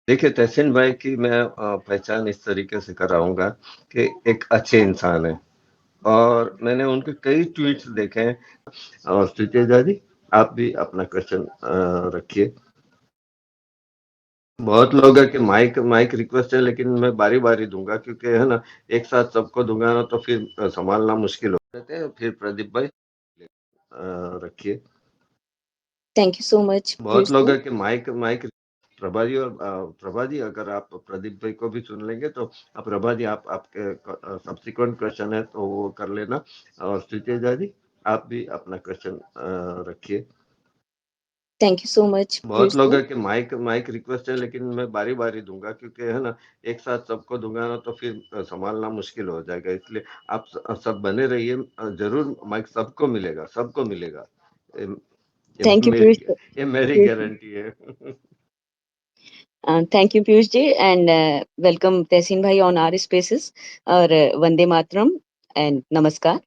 देखिए, तहसीन भाई की मैं पहचान इस तरीके से कराऊँगा कि एक अच्छे इंसान हैं और मैंने उनके कई ट्वीट्स देखे हैं। और सुचेता जी, आप भी अपना क्वेश्चन रखिए। बहुत लोग है कि माइक माइक रिक्वेस्ट है, लेकिन मैं बारी-बारी दूँगा क्योंकि है ना, एक साथ सबको दूँगा ना तो फिर सँभालना मुश्किल हो जाते हैं। फिर प्रदीप भाई रखिए। Thank you so much, बहुत Piyush लोग ji. है कि माइक माइक प्रभा जी और प्रभा जी, अगर आप प्रदीप भाई को भी सुन लेंगे तो प्रभा जी, आप आपके सब्सिक्वेंट क्वेश्चन है तो वो कर लेना। और सुचेता जी, आप भी अपना क्वेश्चन रखिए। Thank you so much, बहुत Piyush लोग ji. है कि माइक माइक रिक्वेस्ट है, लेकिन मैं बारी-बारी दूँगा क्योंकि है ना, एक साथ सबको दूँगा ना तो फिर सँभालना मुश्किल हो जाएगा। इसलिए आप सब बने रहिए। ज़रूर माइक सबको मिलेगा, सबको मिलेगा। ये ये Thank you, मेरी Piyush. ये मेरी Piyush ji. गारंटी है। Thank you, Piyush ji, and welcome Tehsin bhai on our spaces और वंदे मातरम एंड नमस्कार.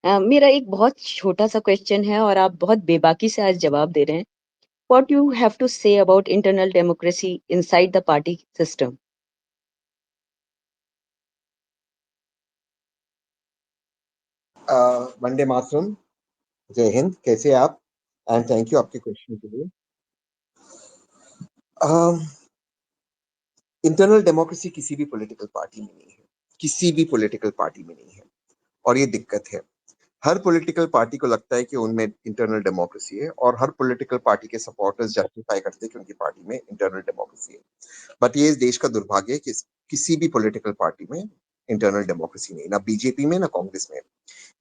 मेरा एक बहुत छोटा सा क्वेश्चन है और आप बहुत बेबाकी से आज जवाब दे रहे हैं. What you have to say about internal democracy inside the party system? Vande Mataram, जय हिंद। कैसे आप? एंड थैंक यू आपके क्वेश्चन के लिए। इंटरनल डेमोक्रेसी किसी भी पॉलिटिकल पार्टी में नहीं है, किसी भी पॉलिटिकल पार्टी में नहीं है, और ये दिक्कत है। हर पॉलिटिकल पार्टी को लगता है कि उनमें इंटरनल डेमोक्रेसी है और हर पॉलिटिकल पार्टी के सपोर्टर्स जस्टिफाई करते हैं कि उनकी पार्टी में इंटरनल डेमोक्रेसी है। बट ये इस देश का दुर्भाग्य है कि किसी भी पॉलिटिकल पार्टी में इंटरनल डेमोक्रेसी नहीं, ना बीजेपी में ना कांग्रेस में।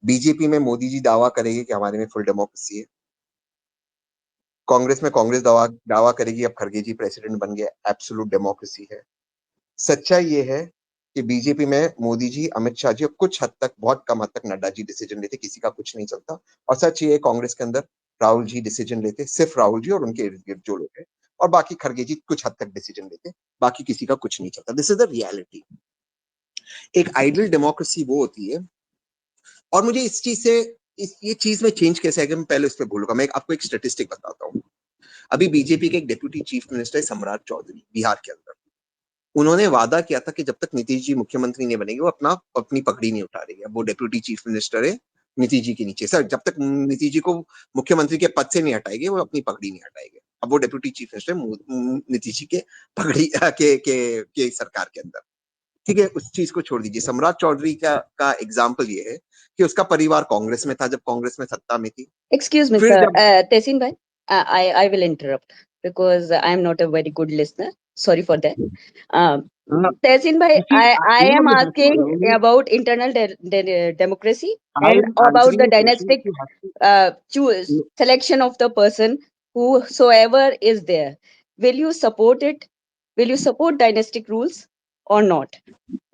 बीजेपी में मोदी जी दावा करेंगे कि हमारे में फुल डेमोक्रेसी है। कांग्रेस में कांग्रेस दावा करेगी अब खड़गे जी प्रेसिडेंट बन गए, एब्सोल्यूट डेमोक्रेसी है। सच्चाई ये है कि बीजेपी में मोदी जी, अमित शाह जी और कुछ हद तक, बहुत कम हद तक नड्डा जी डिसीजन लेते, किसी का कुछ नहीं चलता। और सच ये है कांग्रेस के अंदर राहुल जी डिसीजन लेते, सिर्फ राहुल जी और उनके इर्द गिर्द जो लोग हैं, और बाकी खड़गे जी कुछ हद तक डिसीजन लेते, बाकी किसी का कुछ नहीं चलता। This is the reality. एक आइडियल डेमोक्रेसी वो होती है, और मुझे इस चीज से ये चीज में चेंज कैसे आएगा मैं पहले उस पर बोलूंगा। मैं आपको एक स्टेटिस्टिक बताता हूँ। अभी बीजेपी के एक डेप्यूटी चीफ मिनिस्टर है सम्राट चौधरी, बिहार के अंदर। उन्होंने वादा किया था कि जब तक नीतीश जी मुख्यमंत्री नहीं बनेंगे वो अपनी पगड़ी नहीं उठा रही है। वो डेप्यूटी चीफ मिनिस्टर है नीतीश जी के नीचे। सर, जब तक नीतीश जी को मुख्यमंत्री के पद से नहीं हटाएंगे वो अपनी पगड़ी नहीं हटाएंगे। अब वो deputy chief minister Nitish ji के पगड़ी के सरकार के अंदर। ठीक है, उस चीज को छोड़ दीजिए। सम्राट चौधरी का एग्जाम्पल ये है कि उसका परिवार कांग्रेस में था जब कांग्रेस में सत्ता में थी। Excuse me, फिर sir. जब Tehsin bhai, I will interrupt because I am not a very good listener. Sorry for that. Tehsin bhai, I am asking about internal democracy and about the dynastic selection of the person whosoever is there. Will you support it? Will you support dynastic rules or not?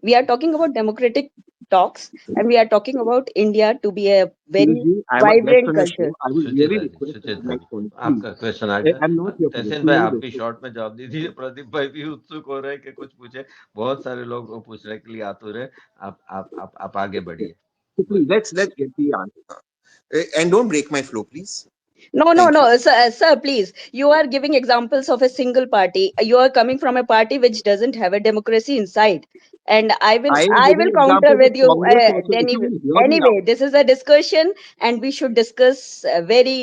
We are talking about democratic talks and we are talking about India to be a very vibrant culture. Sucheta जी, सुचेता जी, आपका question आ गया। तहसीन भाई, आप भी short में जवाब दीजिए। प्रदीप भाई भी उत्सुक हो रहे हैं कि कुछ पूछे। बहुत सारे लोग पूछने के लिए आतुर है। आप आगे बढ़िए। let's get the answer and don't break my flow, please. No, Thank you. sir, please. You are giving examples of a single party. You are coming from a party which doesn't have a democracy inside. And I am will giving counter examples with of you. Congress also. If you will hear me Anyway, out. this is a discussion, and we should discuss very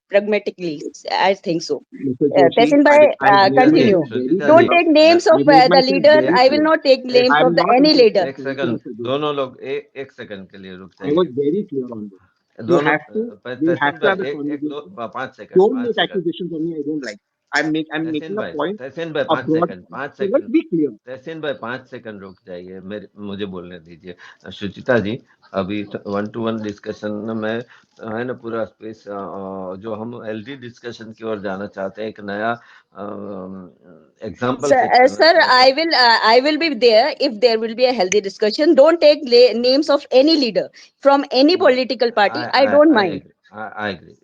pragmatically. I think so. Mr. Joshi, Tehsin bhai, देखिए, continue. Suchita ji, Don't take names of I made the myself leader. very I will clear. not take एक names of I'm the not any leader. एक second, दोनों लोग एक second के लिए रुक I was जाइए। very clear on this. You दोनों have to तहसीन भाई, have a एक दो conversation. 5 second, Don't 5 make second. accusations on me. I don't like. I'm Tehsin making a भाई, point तहसीन भाई, 5 abroad. Second, 5 So let's second. be clear. Tehsin भाई, 5 second रुक जाइए। मुझे बोलने दीजिए। सुचिता जी, अभी 1-to-1 डिस्कशन में है ना, पूरा स्पेस जो हम एलडी डिस्कशन की ओर जाना चाहते हैं, एक नया एग्जांपल सेट करना Sir, चाहते हैं। I will be there if there will be a healthy discussion. Don't take names of any leader from any political party. I don't mind. I agree.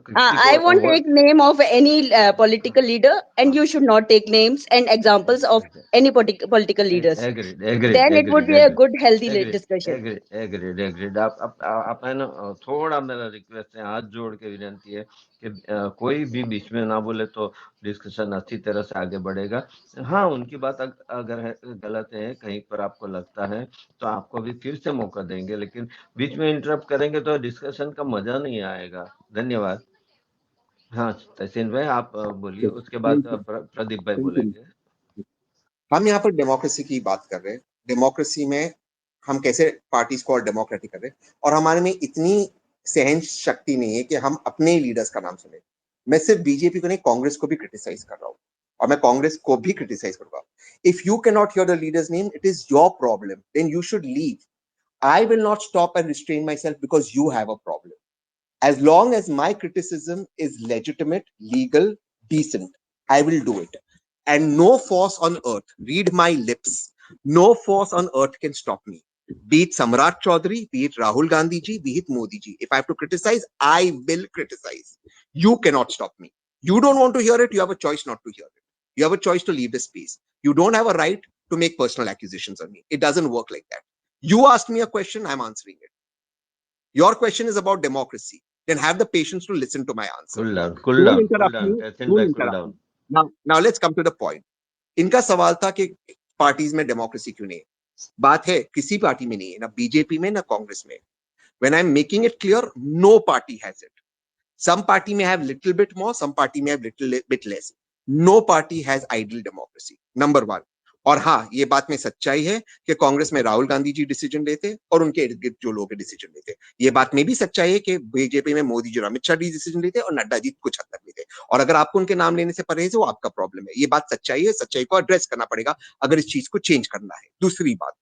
किसी I को won't वो take name of any political leader, and you should not take names and examples of any political leaders. Agreed agreed Then it would agreed be a agreed good, healthy agreed discussion. Agreed agreed agreed आप है ना, थोड़ा मेरा request है, हाथ जोड़ के विनती है कि कोई भी बीच में ना बोले तो डिस्कशन अच्छी तरह से आगे बढ़ेगा। हाँ, उनकी बात अगर है गलत है कहीं पर आपको लगता है तो आपको भी फिर से मौका देंगे, लेकिन बीच में इंटरप्ट करेंगे तो डिस्कशन का मजा नहीं आएगा। धन्यवाद। हाँ, तहसीन भाई आप बोलिए, उसके बाद थैंक यू, प्रदीप भाई थैंक यू। बोलेंगे। हम यहाँ पर डेमोक्रेसी की बात कर रहे हैं। डेमोक्रेसी में हम कैसे पार्टीज को और डेमोक्रेटिक कर रहे हैं, और हमारे में इतनी सहन शक्ति नहीं है कि हम अपने लीडर्स का नाम सुने। मैं सिर्फ बीजेपी को नहीं, कांग्रेस को भी क्रिटिसाइज कर रहा हूँ, और मैं कांग्रेस को भी क्रिटिसाइज करूंगा। If you can not hear the leader's name, it is your problem, then you should leave. I will not stop and restrain myself because you have a problem. As long as my criticism is legitimate, legal, decent, I will do it. And no force on earth, read my lips, no force on earth can stop me. Be it Samrat Chaudhary, be it Rahul Gandhi ji, be it Modi ji. If I have to criticize, I will criticize. You cannot stop me. You don't want to hear it, you have a choice not to hear it. You have a choice to leave the space. You don't have a right to make personal accusations on me. It doesn't work like that. You asked me a question, I'm answering it. Your question is about democracy. Then have the patience to listen to my answer. Cool down, Don't cool interrupt down, me. Tehsin Don't bhai, cool interrupt down. me. Now let's come to the point. इनका सवाल था कि parties में democracy क्यों नहीं है। बात है किसी पार्टी में नहीं है, ना बीजेपी में ना कांग्रेस में। When I'm making it clear, no party has it. Some party may have little bit more, some party may have little bit less. No party has ideal democracy. Number one. और हाँ, ये बात में सच्चाई है कि कांग्रेस में राहुल गांधी जी डिसीजन लेते और उनके इर्द गिर्द जो लोग डिसीजन लेते। ये बात में भी सच्चाई है कि बीजेपी में मोदी जी और अमित शाह जी डिसीजन लेते और नड्डा जी कुछ हद तक लेते। और अगर आपको उनके नाम लेने से परहेज है, वो आपका प्रॉब्लम है। ये बात सच्चाई है, सच्चाई को एड्रेस करना पड़ेगा अगर इस चीज को चेंज करना है। दूसरी बात,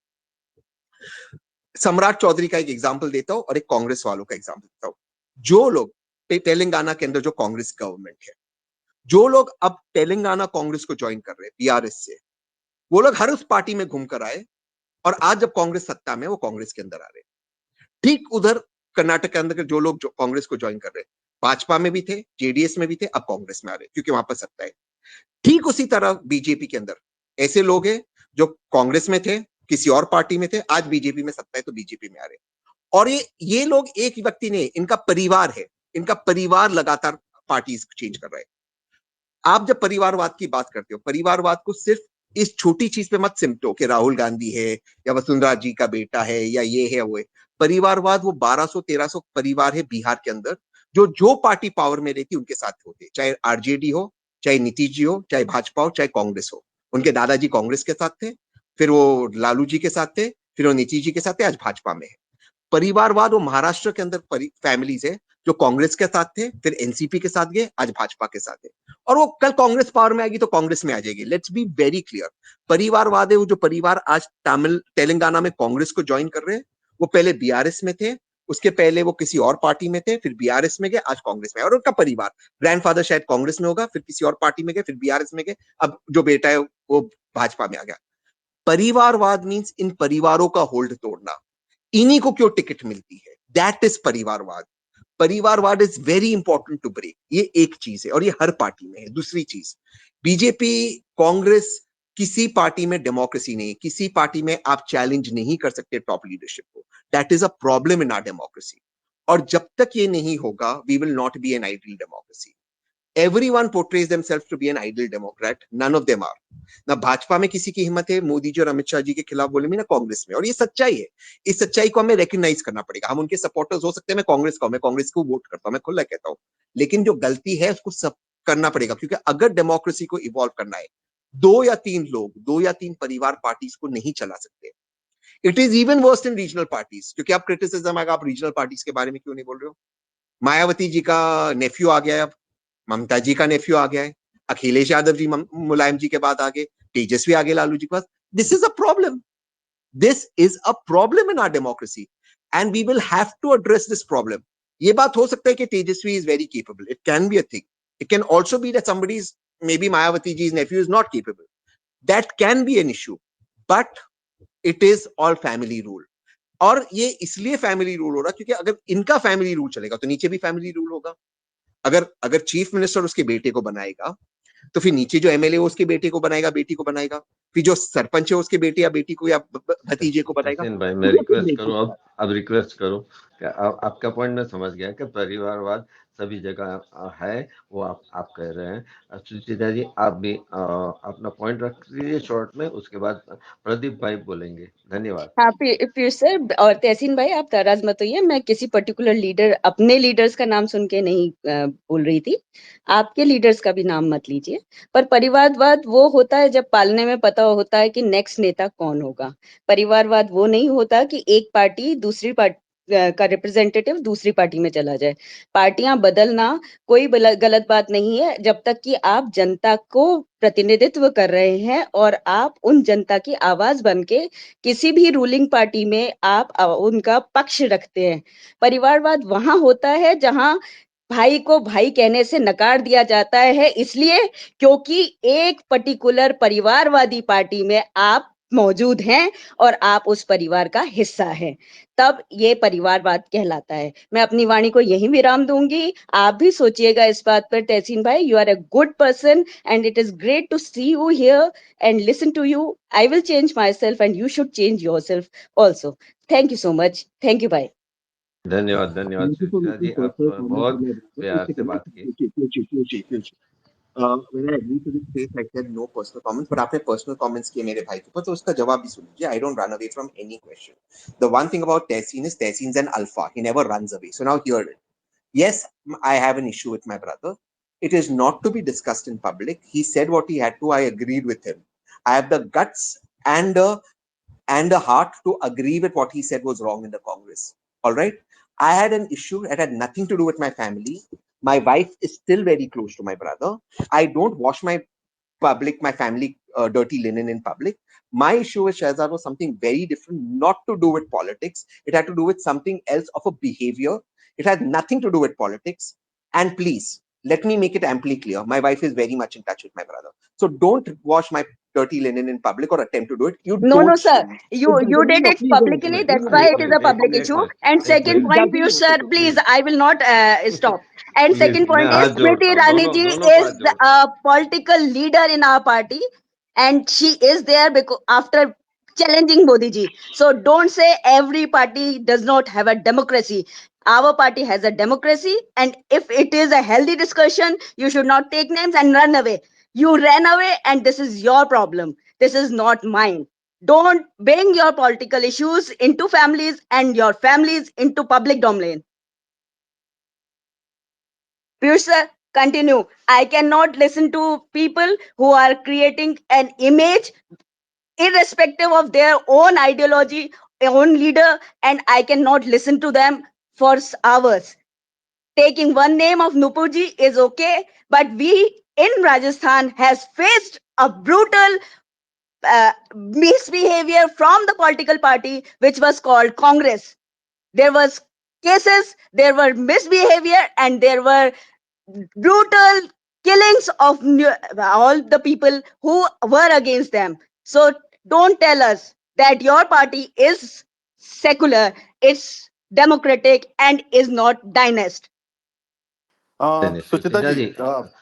सम्राट चौधरी का एक एग्जाम्पल देता हूं और एक कांग्रेस वालों का एग्जाम्पल देता हूं। जो लोग तेलंगाना के अंदर जो कांग्रेस गवर्नमेंट है, जो लोग अब तेलंगाना कांग्रेस को ज्वाइन कर रहे हैं बीआरएस से, वो लोग हर उस पार्टी में घूम कर आए और आज जब कांग्रेस सत्ता में, वो कांग्रेस के अंदर आ रहे हैं। ठीक उधर कर्नाटक के अंदर जो लोग कांग्रेस को ज्वाइन कर रहे हैं, भाजपा में भी थे, जेडीएस में भी थे, अब कांग्रेस में आ रहे हैं क्योंकि वहां पर सत्ता है। ठीक उसी तरह बीजेपी के अंदर ऐसे लोग हैं जो कांग्रेस में थे, किसी और पार्टी में थे, आज बीजेपी में सत्ता है तो बीजेपी में आ रहे हैं। और ये लोग एक व्यक्ति नहीं, इनका परिवार है, इनका परिवार लगातार पार्टी चेंज कर रहा है। आप जब परिवारवाद की बात करते हो, परिवारवाद को सिर्फ इस छोटी चीज पे मत सिमटो कि राहुल गांधी है या वसुंधरा जी का बेटा है या ये है वो है। परिवारवाद वो 1200-1300 परिवार है बिहार के अंदर, जो पार्टी पावर में रहती उनके साथ होते, चाहे आरजेडी हो, चाहे नीतीश जी हो, चाहे भाजपा हो, चाहे कांग्रेस हो। उनके दादाजी कांग्रेस के साथ थे, फिर वो लालू जी के साथ थे, फिर वो नीतीश जी के साथ थे, आज भाजपा में है। परिवारवाद वो महाराष्ट्र के अंदर फैमिलीज है जो कांग्रेस के साथ थे, फिर एनसीपी के साथ गए, आज भाजपा के साथ है। और वो कल कांग्रेस पावर में आएगी तो कांग्रेस में आ जाएगी। लेट्स बी वेरी क्लियर, परिवारवाद है वो जो परिवार आज तेलंगाना में कांग्रेस को ज्वाइन कर रहे हैं, वो पहले बीआरएस में थे, उसके पहले वो किसी और पार्टी में थे, फिर बीआरएस में गए, आज कांग्रेस में। और उनका परिवार, ग्रैंडफादर शायद कांग्रेस में होगा, फिर किसी और पार्टी में गए, फिर बीआरएस में गए, अब जो बेटा है वो भाजपा में आ गया। परिवारवाद मीन्स इन परिवारों का होल्ड तोड़ना। इन्हीं को क्यों टिकट मिलती है, दैट इज परिवारवाद। परिवारवाद is very important to break. ये एक चीज है और ये हर पार्टी में है। दूसरी चीज, बीजेपी कांग्रेस किसी पार्टी में डेमोक्रेसी नहीं, किसी पार्टी में आप चैलेंज नहीं कर सकते टॉप लीडरशिप को। That is a problem in our democracy. और जब तक ये नहीं होगा, we will not be an ideal democracy. Everyone portrays themselves to be an ideal Democrat. None of them are. ना भाजपा में किसी की हिम्मत है मोदी जी और अमित शाह जी के खिलाफ बोलने में, ना कांग्रेस में। और ये सच्चाई है, इस सच्चाई को हमें रिकॉग्नाइज करना पड़ेगा। हम उनके सपोर्टर्स हो सकते हैं, मैं कांग्रेस का हूं, मैं कांग्रेस को वोट करता हूं, मैं खुला कहता हूं, लेकिन जो गलती है उसको सब करना पड़ेगा। क्योंकि अगर डेमोक्रेसी को इवॉल्व करना है, 2 या 3 लोग, 2 या 3 परिवार पार्टीज को नहीं चला सकते। It is even worst in regional parties. क्योंकि आप क्रिटिसिज्म आएगा, आप रीजनल पार्टीज के बारे में क्यों नहीं बोल रहे हो? मायावती जी का नेफ्यू आ गया है, अब ममता जी का नेफ्यू आ गया है, अखिलेश यादव जी मुलायम जी के बाद आगे, तेजस्वी आगे लालू जी के पास। This is a problem, this is a problem in our democracy and we will have to address this problem. ये बात हो सकता है कि Tejashwi is very capable, it can be a thing. It can also be that somebody is, may be Mayawati ji's nephew is not capable. That can be an issue, but it is all family rule. और ये इसलिए family rule हो रहा क्योंकि अगर इनका family rule चलेगा तो नीचे भी फैमिली रूल होगा। अगर अगर चीफ मिनिस्टर उसके बेटे को बनाएगा तो फिर नीचे जो एमएलए उसके बेटे को बनाएगा, बेटी को बनाएगा, फिर जो सरपंच है उसके बेटे या बेटी को या भतीजे को बनाएगा। तहसीन भाई मैं रिक्वेस्ट करूं, अब रिक्वेस्ट करूं कि आपका पॉइंट मैं समझ गया कि परिवारवाद सभी जगह है, वो आप कह रहे हैं। सुचिता जी आप भी अपना पॉइंट रख लीजिए शॉर्ट में, उसके बाद प्रदीप भाई बोलेंगे। धन्यवाद। हाँ पीयूष सर और तहसीन भाई, आप नाराज मत होइए, मैं किसी पर्टिकुलर लीडर, अपने लीडर्स का नाम सुन के नहीं बोल रही थी। आपके लीडर्स का भी नाम मत लीजिए। पर परिवारवाद वो होता है जब पालने में पता होता है कि नेक्स्ट नेता कौन होगा। परिवारवाद वो नहीं होता कि एक पार्टी दूसरी पार्टी का रिप्रेजेंटेटिव दूसरी पार्टी में चला जाए। पार्टियां बदलना कोई गलत बात नहीं है, जब तक कि आप जनता को प्रतिनिधित्व कर रहे हैं और आप उन जनता की आवाज बन के किसी भी रूलिंग पार्टी में आप उनका पक्ष रखते हैं। परिवारवाद वहां होता है जहां भाई को भाई कहने से नकार दिया जाता है, इसलिए क्योंकि एक पर्टिकुलर परिवारवादी पार्टी में आप मौजूद हैं और आप उस परिवार का हिस्सा हैं, तब ये परिवारवाद कहलाता है। मैं अपनी वाणी को यही विराम दूंगी। आप भी सोचिएगा इस बात पर तहसीन भाई। You are a good person and it is great to see you here and listen to you. I will change myself and you should change yourself also. Thank you so much. Thank you. Bye. धन्यवाद धन्यवाद Thank you for Suchita making जी, आप personal comments बहुत on my brother. प्यार एक से second, बात की। when I agreed to this case, I said no personal comments, but आपने personal comments किए मेरे भाई के ऊपर, तो उसका जवाब भी सुन लीजिए. I don't run away from any question. The one thing about Tehseen is Tehseen's an alpha. He never runs away. So now hear it. Yes, I have an issue with my brother. It is not to be discussed in public. He said what he had to. I agreed with him. I have the guts and a heart to agree with what he said was wrong in the Congress. All right. I had an issue. It had nothing to do with my family. My wife is still very close to my brother. I don't wash my family dirty linen in public. My issue with Shahzad was something very different, not to do with politics. It had to do with something else of a behavior. It had nothing to do with politics. And please, let me make it amply clear. My wife is very much in touch with my brother. So don't wash my dirty linen in public or attempt to do it. You No, don't. no, sir. You did it publicly. That's why it is a public एक issue. Minute And एक second minute point, Piyush sir, please, please I will not stop. And please second मैं point is, हाथ Smriti जोड़ता हूँ, Irani दोनों ji दोनों को is हाथ जोड़ता a हूँ। political leader in our party, and she is there because after challenging Modi ji. So don't say every party does not have a democracy. Our party has a democracy, and if it is a healthy discussion, you should not take names and run away. You ran away, and this is your problem. This is not mine. Don't bring your political issues into families and your families into public domain. Piyush sir, continue. I cannot listen to people who are creating an image irrespective of their own ideology, own leader, and I cannot listen to them for hours. Taking one name of Nupurji is okay, but we in Rajasthan has faced a brutal misbehavior from the political party which was called Congress. There was cases, there were misbehavior, and there were brutal killings of all the people who were against them. So don't tell us that your party is secular, it's democratic, and is not dynast. सुचिता सुचिता जी, जी,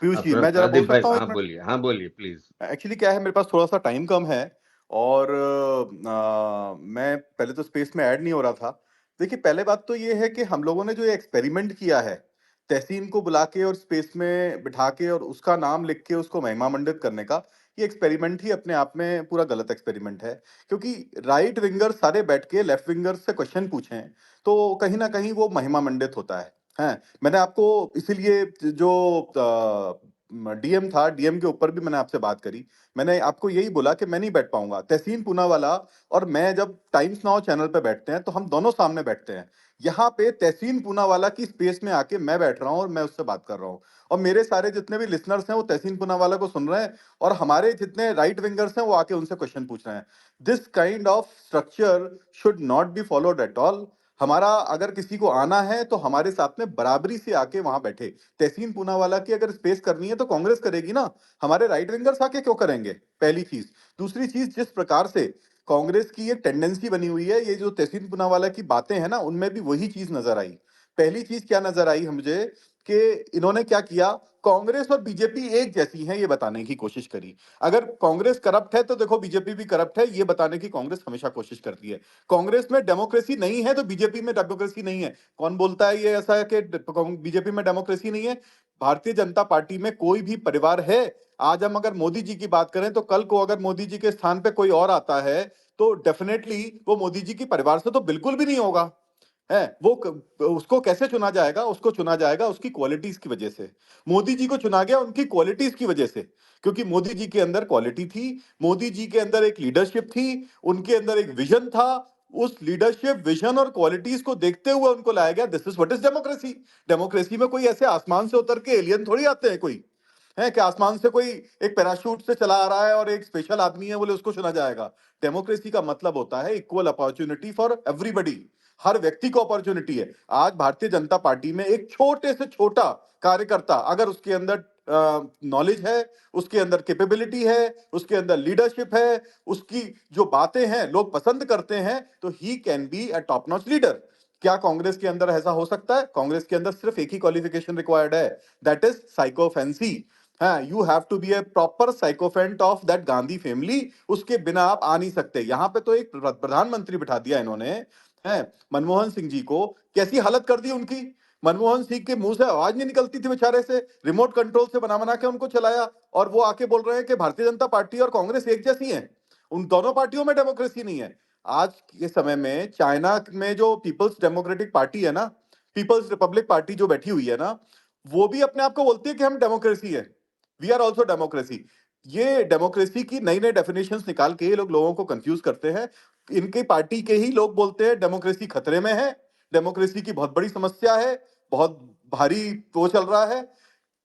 पीयूष जी, मैं जरा बोल प्रदीप भाई सकता हूँ एक हाँ minute? बोलिए, हाँ बोलिए प्लीज। एक्चुअली क्या है, मेरे पास थोड़ा सा टाइम कम है और मैं पहले तो स्पेस में ऐड नहीं हो रहा था। देखिए, पहले बात तो ये है कि हम लोगों ने जो ये एक्सपेरिमेंट किया है, तहसीन को बुला के और स्पेस में बिठा के और उसका नाम लिख के उसको महिमा मंडित करने का, ये एक्सपेरिमेंट ही अपने आप में पूरा गलत एक्सपेरिमेंट है। क्योंकि राइट विंगर सारे बैठ के लेफ्ट विंगर से क्वेश्चन पूछें तो कहीं ना कहीं वो महिमा मंडित होता है। मैंने आपको इसीलिए जो डीएम था, डीएम के ऊपर भी मैंने आपसे बात करी। मैंने आपको यही बोला कि मैं नहीं बैठ पाऊंगा। तहसीन पूनावाला और मैं जब टाइम्स नाउ चैनल पे बैठते हैं तो हम दोनों सामने बैठते हैं। यहाँ पे तहसीन पूनावाला की स्पेस में आके मैं बैठ रहा हूँ और मैं उससे बात कर रहा हूँ, और मेरे सारे जितने भी लिसनर्स हैं वो तहसीन पूनावाला को सुन रहे हैं, और हमारे जितने राइट विंगर्स हैं वो आके उनसे क्वेश्चन पूछ रहे हैं। This kind of structure should not be followed at all. हमारा अगर किसी को आना है तो हमारे साथ में बराबरी से आके वहां बैठे। तहसीन पूनावाला की अगर स्पेस करनी है तो कांग्रेस करेगी ना, हमारे राइट विंगर्स आके क्यों करेंगे? पहली चीज। दूसरी चीज, जिस प्रकार से कांग्रेस की एक टेंडेंसी बनी हुई है, ये जो तहसीन पूनावाला की बातें हैं ना, उनमें भी वही चीज नजर आई। पहली चीज क्या नजर आई मुझे कि इन्होंने क्या किया, कांग्रेस और बीजेपी एक जैसी हैं ये बताने की कोशिश करी। अगर कांग्रेस करप्ट है तो देखो बीजेपी भी करप्ट है, ये बताने की कांग्रेस हमेशा कोशिश करती है। कांग्रेस में डेमोक्रेसी नहीं है तो बीजेपी में डेमोक्रेसी नहीं है। कौन बोलता है ये ऐसा है कि बीजेपी में डेमोक्रेसी नहीं है? भारतीय जनता पार्टी में कोई भी परिवार है। आज हम अगर मोदी जी की बात करें तो कल को अगर मोदी जी के स्थान पे कोई और आता है तो डेफिनेटली वो मोदी जी की परिवार से तो बिल्कुल भी नहीं होगा। है वो उसको कैसे चुना जाएगा? उसको चुना जाएगा उसकी क्वालिटीज की वजह से। मोदी जी को चुना गया उनकी क्वालिटीज की वजह से, क्योंकि मोदी जी के अंदर क्वालिटी थी, मोदी जी के अंदर एक लीडरशिप थी, उनके अंदर एक विजन था। उस लीडरशिप, विजन और क्वालिटीज को देखते हुए उनको लाया गया। This is what is democracy. Democracy में कोई ऐसे आसमान से उतर के एलियन थोड़ी आते हैं कोई, है कि आसमान से कोई एक पैराशूट से चला आ रहा है और एक स्पेशल आदमी है बोले उसको चुना जाएगा। डेमोक्रेसी का मतलब होता है इक्वल अपॉर्चुनिटी फॉर एवरीबॉडी। हर व्यक्ति को अपॉर्चुनिटी है। आज भारतीय जनता पार्टी में एक छोटे से छोटा कार्यकर्ता अगर उसके अंदर नॉलेज है, उसके अंदर कैपेबिलिटी है, उसके अंदर लीडरशिप है, उसकी जो बातें हैं लोग पसंद करते हैं, तो he can be a top notch leader. क्या कांग्रेस के अंदर ऐसा हो सकता है? कांग्रेस के अंदर सिर्फ एक ही क्वालिफिकेशन रिक्वायर्ड है, दैट इज साइकोफेंसी। हाँ, you have to be a proper sycophant of that Gandhi family. उसके बिना आप आ नहीं सकते। यहां पे तो एक प्रधानमंत्री बिठा दिया इन्होंने, है मनमोहन सिंह जी को। कैसी हालत कर दी उनकी। मनमोहन सिंह के मुंह से आवाज नहीं निकलती थी बेचारे से, रिमोट कंट्रोल से बना बना के उनको चलाया। और वो आके बोल रहे हैं कि भारतीय जनता पार्टी और कांग्रेस एक जैसी है। उन दोनों पार्टियों में डेमोक्रेसी नहीं है। आज के समय में चाइना में जो पीपल्स डेमोक्रेटिक पार्टी है ना, पीपल्स रिपब्लिक पार्टी जो बैठी हुई है ना, वो भी अपने आप को बोलती है कि हम डेमोक्रेसी है, वी आर ऑल्सो डेमोक्रेसी। ये डेमोक्रेसी की नई नई डेफिनेशंस निकाल के ये लोग लोगों को कंफ्यूज करते हैं। इनकी पार्टी के ही लोग बोलते हैं डेमोक्रेसी खतरे में है, डेमोक्रेसी की बहुत बड़ी समस्या है, बहुत भारी वो चल रहा है।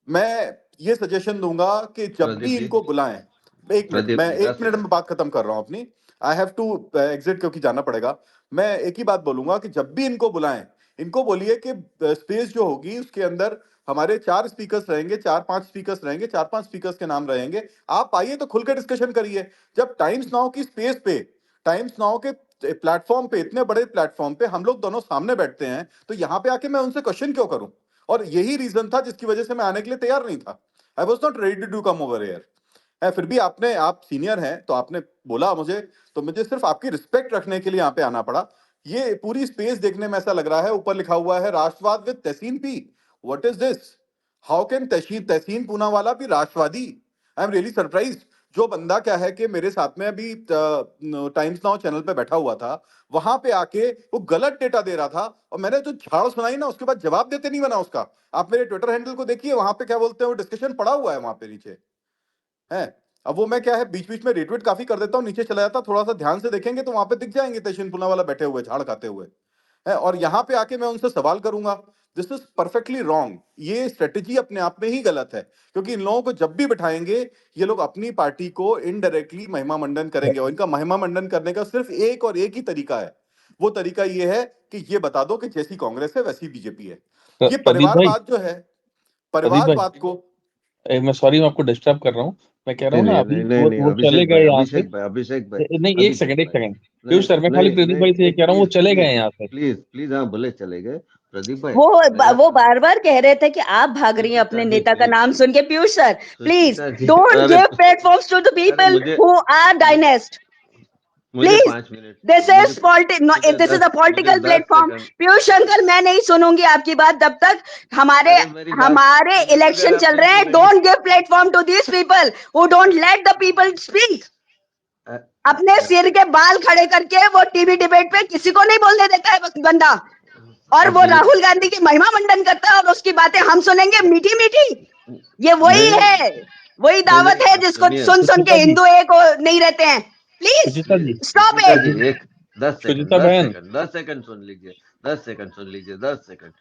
मैं ये सजेशन दूंगा कि जब प्रदीप भी जी, इनको बुलाएं, एक मिनट, प्रदीप मैं जी, 10 एक मिनट में सेकंड। बात खत्म कर रहा हूं अपनी। आई हैव टू एग्जिट क्योंकि जाना पड़ेगा। मैं एक ही बात बोलूंगा कि जब भी इनको बुलाएं, इनको बोलिए कि स्पेस जो होगी उसके अंदर हमारे 4 स्पीकर्स रहेंगे, 4-5 स्पीकर्स रहेंगे, 4-5 स्पीकर्स के नाम रहेंगे। आप आइए तो खुल के डिस्कशन करिए। जब टाइम्स नाउ की स्पेस पे, टाइम्स नाउ के प्लेटफॉर्म पे, इतने बड़े प्लेटफॉर्म पे हम लोग दोनों सामने बैठते हैं, तो यहाँ पे आके मैं उनसे क्वेश्चन क्यों करूं? और यही रीजन था जिसकी वजह से मैं आने के लिए तैयार नहीं था। I was not ready to come over here. है, फिर भी आपने, आप सीनियर हैं तो आपने बोला मुझे, तो मुझे सिर्फ आपकी रिस्पेक्ट रखने के लिए यहाँ पे आना पड़ा। ये पूरी स्पेस देखने में ऐसा लग रहा है, ऊपर लिखा हुआ है राष्ट्रवाद with Tehseen P. What is this? How can Tehseen Tehseen Poonawalla भी राष्ट्रवादी? I am really surprise. जो बंदा क्या है कि मेरे साथ में अभी टाइम्स नाउ चैनल पे बैठा हुआ था, वहां पे आके वो गलत डेटा दे रहा था, और मैंने जो झाड़ सुनाई ना उसके बाद जवाब देते नहीं बना उसका। आप मेरे ट्विटर हैंडल को देखिए, वहां पे क्या बोलते हैं, वो डिस्कशन पड़ा हुआ है वहां पे नीचे है। अब वो मैं क्या है बीच बीच में रिट्वीट काफी कर देता हूँ, नीचे चला जाता, थोड़ा सा ध्यान से देखेंगे तो वहां पे दिख जाएंगे तहसीन पूनावाला बैठे हुए झाड़ खाते हुए है। और यहाँ पे आके मैं उनसे सवाल करूंगा। This is perfectly wrong. ये स्ट्रेटेजी अपने आप में ही गलत है, क्योंकि इन लोगों को जब भी बिठाएंगे ये लोग अपनी पार्टी को इनडायरेक्टली महिमा मंडन करेंगे, और इनका महिमा मंडन करने का सिर्फ एक और एक ही तरीका है। वो तरीका ये है कि ये बता दो कि जैसी कांग्रेस है वैसी बीजेपी है। ये प्रदीप भाई, परिवारवाद जो है, प्रदीप भाई, परिवारवाद को। मैं सॉरी, मैं आपको डिस्टर्ब कर रहा हूँ। मैं कह रहा नहीं हूँ ना, नहीं अभी नहीं नहीं नहीं, वो चले अभिषेक भाई, गए यहाँ से। अभिषेक भाई, अभिषेक भाई, नहीं, एक अभिषेक सेकंड, एक भाई। सेकंड। नहीं पीयूष सर, मैं खाली नहीं प्रदीप नहीं, भाई से ये एक कह रहा हूँ, वो प्लीज चले प्लीज गए यहाँ से। प्लीज प्लीज, हाँ बोले चले गए प्रदीप भाई। वो मेरा वो बार बार कह रहे थे कि आप भाग रही हैं सुचिता अपने जी नेता का प्लीज, नाम सुन के। Piyush sir, please Suchita ji, don't अरे गिव प्लेटफॉर्म्स टू द अरे पीपल मुझे हु आर डाइनेस्ट। मुझे प्लीज, 5 मिनट, दिस मुझे इज पॉलिटिक्स, मुझे दिस इज अ 10 मुझे political 10 platform. Second. Piyush uncle, मैं नहीं सुनूंगी आपकी बात जब तक हमारे अरे मेरी बात हमारे सुनो, अगर इलेक्शन आप चल नहीं रहे हैं। सुनेंगे। Don't give platform to these people who don't let the people speak. अ- अपने अ- सिर के बाल खड़े करके वो टीवी डिबेट पे किसी को नहीं बोलने देता है बंदा, और वो प्लीज, राहुल गांधी की महिमा मंडन करता है और उसकी बातें हम सुनेंगे मीठी मीठी। ये वही नहीं है, वही नहीं दावत है नहीं, जिसको सुनिए सुन सुन के सुचिता जी, हिंदू एक नहीं रहते हैं। Please Suchita ji, stop Suchita ji, it. एक 10 सेकंड, सुचिता दस बहन। सेकंड 10 सेकंड सुन लीजिए, 10 सेकंड सुन लीजिए, 10 सेकंड।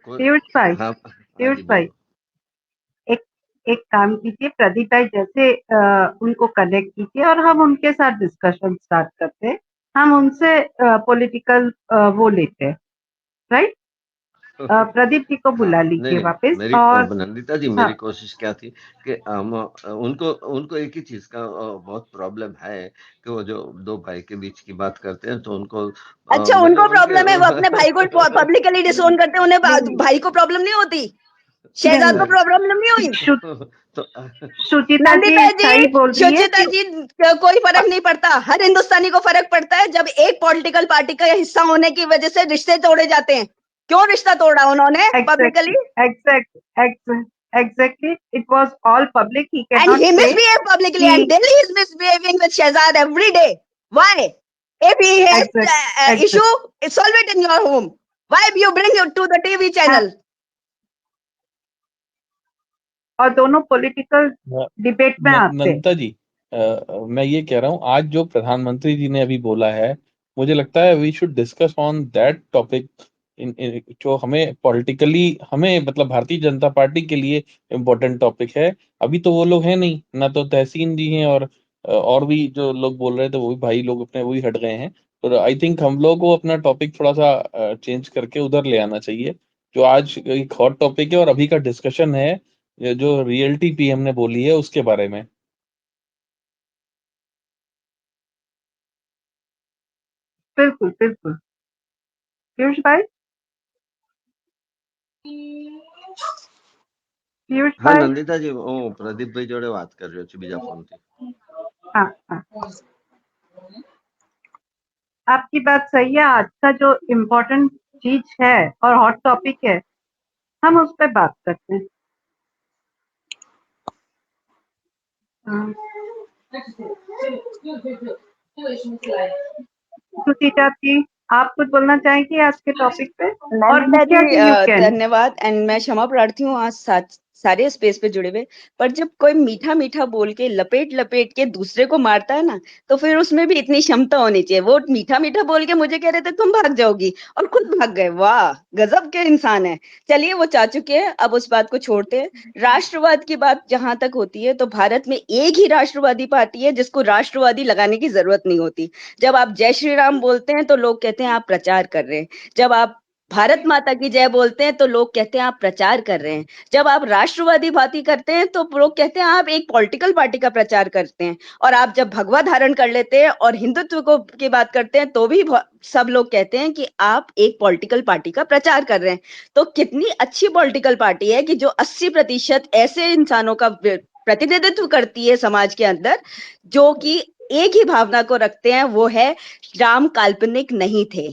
पीयूष भाई, हाँ हाँ पीयूष जी भाई, बोलो। एक एक काम कीजिए, प्रदीप भाई जैसे उनको कनेक्ट कीजिए और हम उनके साथ डिस्कशन स्टार्ट करते हैं। हम उनसे पॉलिटिकल वो लेते हैं, राइट? प्रदीप जी को बुला नहीं लीजिए नहीं, वापस। मेरी और नंदिता जी, हाँ, मेरी कोशिश क्या थी कि उनको उनको एक ही चीज का बहुत प्रॉब्लम है कि वो जो दो भाई के बीच की बात करते हैं तो उनको अच्छा, मैंने उनको उनके प्रॉब्लम है, वो अपने भाई को पब्लिकली डिसोन करते हैं, उन्हें नहीं भाई को प्रॉब्लम नहीं होती, शहजाद को नहीं, प्रॉब्लम नहीं हुई। शु- तो सुचिता जी नंदिता जी, सही बोल रही है सुचिता कि जी, कोई फर्क नहीं पड़ता, हर हिंदुस्तानी को फर्क पड़ता है जब एक पॉलिटिकल पार्टी का हिस्सा होने की वजह से रिश्ते तोड़े जाते हैं। क्यों रिश्ता तोड़ा उन्होंने publicly? exactly it was all public. He And cannot he say misbehaved publicly, and कि Delhi is misbehaving with Shehzad every day. Why? If he has exact issue, solve it in your home. Why you bring it to the TV channel? और दोनों political debate में आते हैं। नंदिता जी, मैं ये कह रहा हूँ, आज जो प्रधानमंत्री जी ने अभी बोला है, मुझे लगता है we should discuss on that topic जो हमें पॉलिटिकली, हमें मतलब भारतीय जनता पार्टी के लिए इम्पोर्टेंट टॉपिक है। अभी तो वो लोग हैं नहीं ना, तो तहसीन जी हैं और भी जो लोग बोल रहे थे वो भी भाई लोग अपने वो भी हट गए हैं। तो आई थिंक हम लोग को अपना टॉपिक थोड़ा सा चेंज करके उधर ले आना चाहिए। जो आज एक हॉट टॉपिक है और अभी का डिस्कशन है, ये जो रियल्टी पीएम ने बोली है उसके बारे में। बिल्कुल बिल्कुल। पीयूष भाई, पीयूष हाँ भाई, नंदिता जी, प्रदीप भाई जोड़े बात कर रही हो बीजा फोन थी। हाँ हाँ, आपकी बात सही है। आज का जो इम्पोर्टेंट चीज है और हॉट टॉपिक है, हम उस पर बात करते हैं। सुचिता जी, आप कुछ बोलना चाहेंगी आज के टॉपिक पे? और नंदिता मुखिया जी, जी यू कैन। धन्यवाद, एंड मैं क्षमा प्रार्थी हूँ आज सारे स्पेस पे जुड़े हुए, पर जब कोई मीठा मीठा बोल के लपेट लपेट के दूसरे को मारता है ना, तो फिर उसमें भी इतनी क्षमता होनी चाहिए। वो मीठा मीठा बोल के मुझे कह रहे थे तुम भाग जाओगी, और खुद भाग गए। वाह, गजब के इंसान है। चलिए, वो जा चुके हैं, अब उस बात को छोड़ते हैं। राष्ट्रवाद की बात जहां तक होती है, तो भारत में एक ही राष्ट्रवादी पार्टी है जिसको राष्ट्रवादी लगाने की जरूरत नहीं होती। जब आप जय श्री राम बोलते हैं तो लोग कहते हैं आप प्रचार कर रहे हैं। जब आप भारत माता की जय बोलते हैं तो लोग कहते हैं आप प्रचार कर रहे हैं। जब आप राष्ट्रवादी बातें करते हैं तो लोग कहते हैं आप एक पॉलिटिकल पार्टी का प्रचार करते हैं। और आप जब भगवा धारण कर लेते हैं और हिंदुत्व को की बात करते हैं तो भी सब लोग कहते हैं कि आप एक पॉलिटिकल पार्टी का प्रचार कर रहे हैं। तो कितनी अच्छी पॉलिटिकल पार्टी है कि जो 80% ऐसे इंसानों का प्रतिनिधित्व करती है समाज के अंदर, जो कि एक ही भावना को रखते हैं, वो है राम काल्पनिक नहीं थे।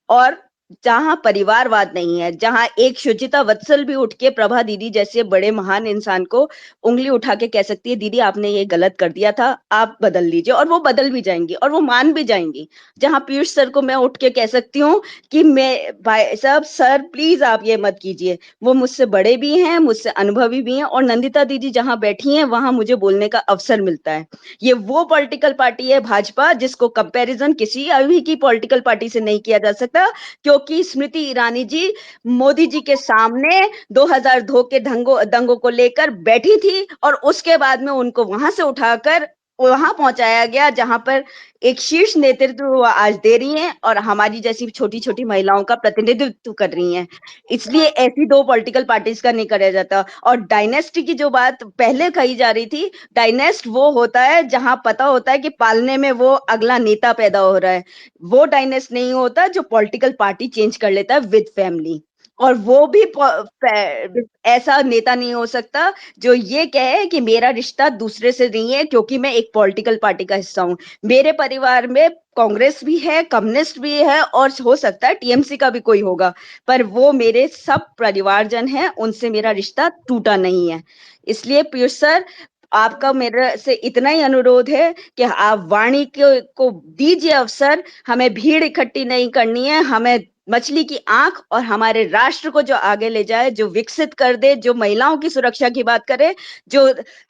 और जहां परिवारवाद नहीं है, जहां एक शुचिता वत्सल भी उठ के प्रभा दीदी जैसे बड़े महान इंसान को उंगली उठा के कह सकती है दीदी आपने ये गलत कर दिया था, आप बदल लीजिए, और वो बदल भी जाएंगी और वो मान भी जाएंगी। जहां पीयूष सर को मैं उठ के कह सकती हूँ कि मैं भाई साहब सर प्लीज आप ये मत कीजिए, वो मुझसे बड़े भी हैं, मुझसे अनुभवी भी हैं, और नंदिता दीदी जहां बैठी हैं वहां मुझे बोलने का अवसर मिलता है। ये वो पॉलिटिकल पार्टी है भाजपा जिसको कंपैरिजन किसी अभी की पॉलिटिकल पार्टी से नहीं किया जा सकता, क्योंकि स्मृति ईरानी जी मोदी जी के सामने 2002 के दंगों को लेकर बैठी थी, और उसके बाद में उनको वहां से उठाकर वहां पहुंचाया गया जहां पर एक शीर्ष नेतृत्व वो आज दे रही हैं और हमारी जैसी छोटी छोटी महिलाओं का प्रतिनिधित्व कर रही हैं। इसलिए ऐसी दो पॉलिटिकल पार्टीज का नहीं कराया जाता। और डायनेस्टी की जो बात पहले कही जा रही थी, डायनेस्ट वो होता है जहां पता होता है कि पालने में वो अगला नेता पैदा हो रहा है। वो डायनेस्ट नहीं होता जो पॉलिटिकल पार्टी चेंज कर लेता है विद फैमिली। और वो भी ऐसा नेता नहीं हो सकता जो ये कहे कि मेरा रिश्ता दूसरे से नहीं है क्योंकि मैं एक पॉलिटिकल पार्टी का हिस्सा हूं। मेरे परिवार में कांग्रेस भी है, कम्युनिस्ट भी है, और हो सकता है टीएमसी का भी कोई होगा, पर वो मेरे सब परिवारजन हैं, उनसे मेरा रिश्ता टूटा नहीं है। इसलिए पीयूष सर, आपका मेरे से इतना ही अनुरोध है कि आप वाणी को दीजिए अवसर। हमें भीड़ इकट्ठी नहीं करनी है, हमें मछली की आंख और हमारे राष्ट्र को जो आगे ले जाए, जो विकसित कर दे, जो महिलाओं की सुरक्षा की बात करे, जो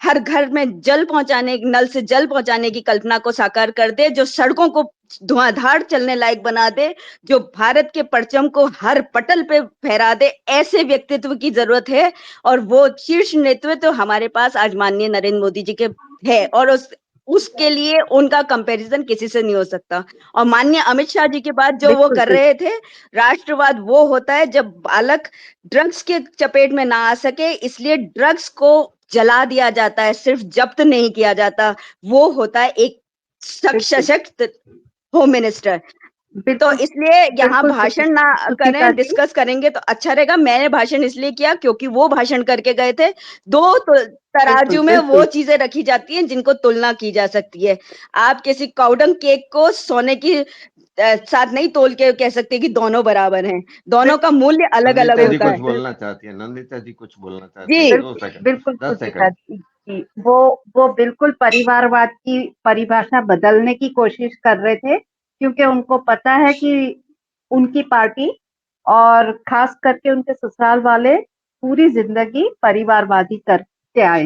हर घर में जल पहुंचाने, नल से जल पहुंचाने की कल्पना को साकार कर दे, जो सड़कों को धुआंधार चलने लायक बना दे, जो भारत के परचम को हर पटल पे फहरा दे, ऐसे व्यक्तित्व की जरूरत है। और वो शीर्ष नेतृत्व तो हमारे पास आज माननीय नरेंद्र मोदी जी के है, और उस उसके लिए उनका कंपैरिजन किसी से नहीं हो सकता। और माननीय अमित शाह जी की बात जो वो बिल्कुल कर रहे थे, राष्ट्रवाद वो होता है जब बालक ड्रग्स के चपेट में ना आ सके, इसलिए ड्रग्स को जला दिया जाता है, सिर्फ जब्त नहीं किया जाता। वो होता है एक सशक्त होम मिनिस्टर। तो बिल्कुल इसलिए यहाँ बिल्कुल भाषण ना सुचिता करें, जी। डिस्कस करेंगे तो अच्छा रहेगा। मैंने भाषण इसलिए किया क्योंकि वो भाषण करके गए थे। दो तराजू में वो बिल्कुल। चीजें रखी जाती हैं जिनको तुलना की जा सकती है। आप किसी काउडंग केक को सोने की साथ नहीं तोल के कह सकते कि दोनों बराबर हैं। दोनों का मूल्य अलग अलग नंदिता जी होता कुछ है। बोलना चाहती है, नंदिता जी कुछ बोलना चाहती है, जी 2 सेकंड, बिल्कुल 10 सुचिता सेकंड। जी, वो बिल्कुल परिवारवाद की परिभाषा बदलने की कोशिश कर रहे थे, क्योंकि उनको पता है कि उनकी पार्टी और खास करके उनके ससुराल वाले पूरी जिंदगी परिवारवादी करते आए